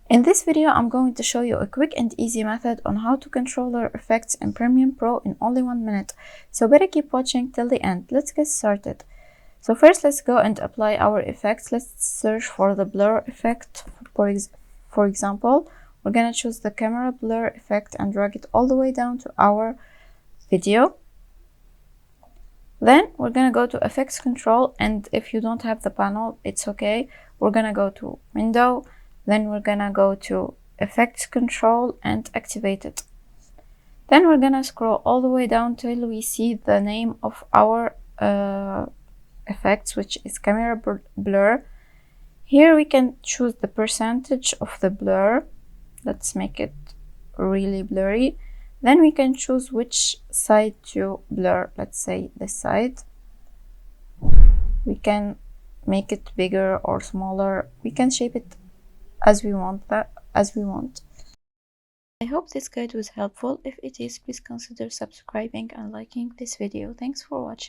In this video, I'm going to show you a quick and easy method on how to control your effects in Premiere Pro in only 1 minute. So better keep watching till the end. Let's get started. So first, let's go and apply our effects. Let's search for the blur effect. For example, we're gonna choose the camera blur effect and drag it all the way down to our video. Then we're gonna go to effects control, and if you don't have the panel, it's okay. We're gonna go to window, then we're gonna go to effects control and activate it. Then we're gonna scroll all the way down till we see the name of our effects, which is camera blur. Here we can choose the percentage of the blur. Let's make it really blurry. Then we can choose which side to blur. Let's say this side. We can make it bigger or smaller. We can shape it as we want. I hope this guide was helpful. If it is, please consider subscribing and liking this video. Thanks for watching.